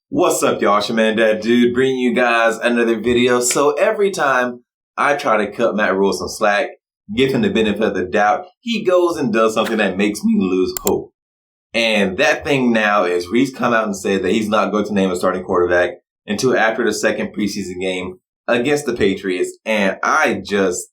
What's up, y'all? It's your man, That Dude, bringing you guys another video. So every time I try to cut Matt Rhule some slack, give him the benefit of the doubt, he goes and does something that makes me lose hope. And that thing now is Reese come out and said that he's not going to name a starting quarterback until after the second preseason game against the Patriots. And I just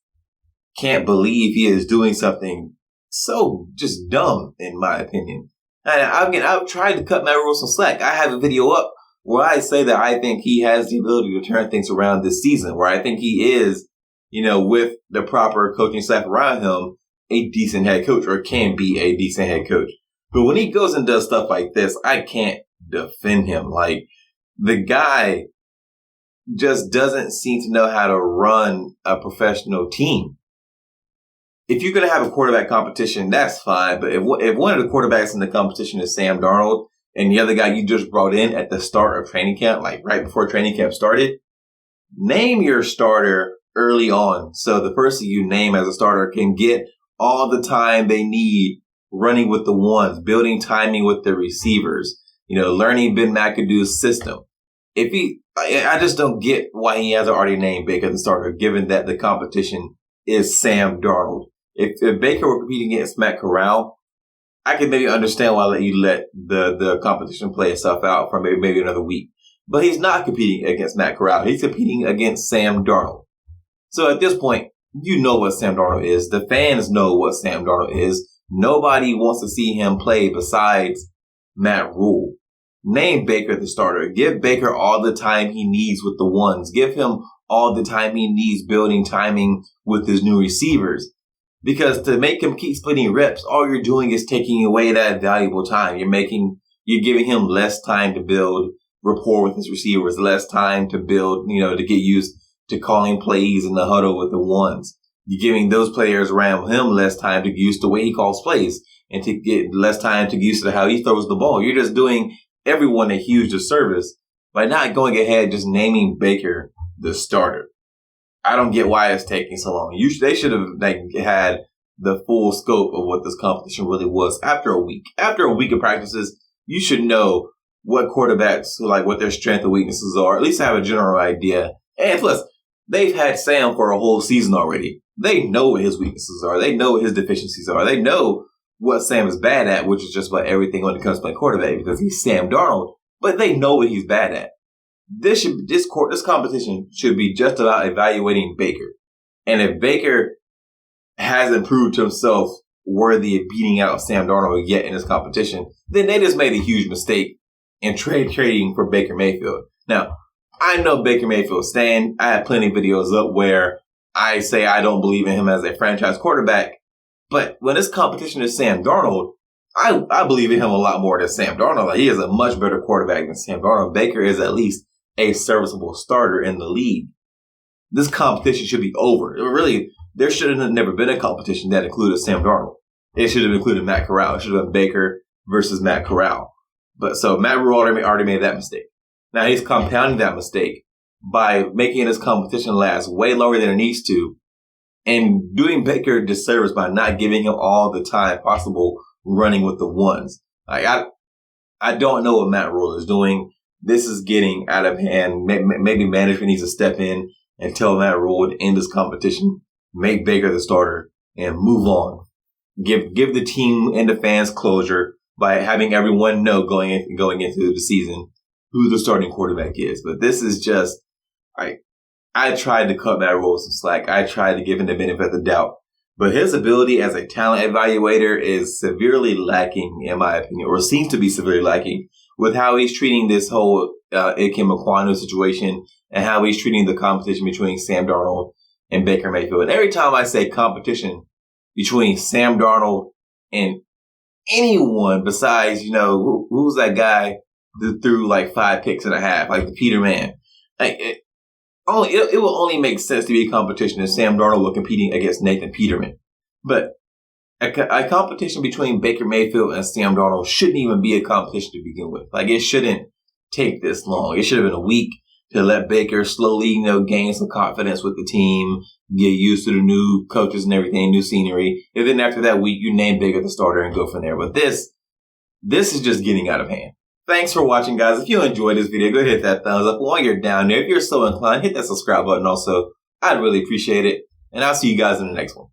can't believe he is doing something so just dumb, in my opinion. And I've tried to cut Matt Rhule some slack. I have a video up where I say that I think he has the ability to turn things around this season, where I think he is, with the proper coaching staff around him, a decent head coach, or can be a decent head coach. But when he goes and does stuff like this, I can't defend him. Like, the guy just doesn't seem to know how to run a professional team. If you're going to have a quarterback competition, that's fine. But if one of the quarterbacks in the competition is Sam Darnold, and the other guy you just brought in at the start of training camp, like right before training camp started, name your starter early on so the person you name as a starter can get all the time they need running with the ones, building timing with the receivers, learning Ben McAdoo's system. I just don't get why he hasn't already named Baker the starter, given that the competition is Sam Darnold. If Baker were competing against Matt Corral, I could maybe understand why you let the competition play itself out for maybe another week. But he's not competing against Matt Corral. He's competing against Sam Darnold. So at this point, you know what Sam Darnold is. The fans know what Sam Darnold is. Nobody wants to see him play besides Matt Rhule. Name Baker the starter. Give Baker all the time he needs with the ones. Give him all the time he needs building timing with his new receivers. Because to make him keep splitting reps, all you're doing is taking away that valuable time. You're giving him less time to build rapport with his receivers, less time to build, to get used to calling plays in the huddle with the ones. You're giving those players around him less time to get used to the way he calls plays and to get less time to get used to how he throws the ball. You're just doing everyone a huge disservice by not going ahead just naming Baker the starter. I don't get why it's taking so long. They should have had the full scope of what this competition really was after a week. After a week of practices, you should know what quarterbacks, what their strengths and weaknesses are. At least have a general idea. And plus, they've had Sam for a whole season already. They know what his weaknesses are. They know what his deficiencies are. They know what Sam is bad at, which is just about everything when it comes to playing quarterback, because he's Sam Darnold. But they know what he's bad at. This competition should be just about evaluating Baker. And if Baker hasn't proved himself worthy of beating out Sam Darnold yet in this competition, then they just made a huge mistake in trading for Baker Mayfield. Now, I know Baker Mayfield's staying. I have plenty of videos up where I say I don't believe in him as a franchise quarterback. But when this competition is Sam Darnold, I believe in him a lot more than Sam Darnold. He is a much better quarterback than Sam Darnold. Baker is at least a serviceable starter in the league. This competition should be over. Really, there should have never been a competition that included Sam Darnold. It should have included Matt Corral. It should have been Baker versus Matt Corral. But so Matt Rhule already made that mistake. Now he's compounding that mistake by making this competition last way longer than it needs to, and doing Baker a disservice by not giving him all the time possible running with the ones. I don't know what Matt Rhule is doing. This is getting out of hand. Maybe management needs to step in and tell Matt Rhule to end this competition, make Baker the starter, and move on. Give the team and the fans closure by having everyone know going into the season who the starting quarterback is. But this is just, I tried to cut Matt Rhule some slack. I tried to give him the benefit of the doubt. But his ability as a talent evaluator is severely lacking, in my opinion, or seems to be severely lacking, with how he's treating this whole Ikem Ekwonu situation and how he's treating the competition between Sam Darnold and Baker Mayfield. And every time I say competition between Sam Darnold and anyone besides, who's that guy that threw 5 picks and a half, like the Peter Man? It will only make sense to be a competition if Sam Darnold were competing against Nathan Peterman. But a competition between Baker Mayfield and Sam Darnold shouldn't even be a competition to begin with. It shouldn't take this long. It should have been a week to let Baker slowly, gain some confidence with the team, get used to the new coaches and everything, new scenery. And then after that week, you name Baker the starter and go from there. But this is just getting out of hand. Thanks for watching, guys. If you enjoyed this video, go ahead and hit that thumbs up. While you're down there, if you're so inclined, hit that subscribe button also. I'd really appreciate it. And I'll see you guys in the next one.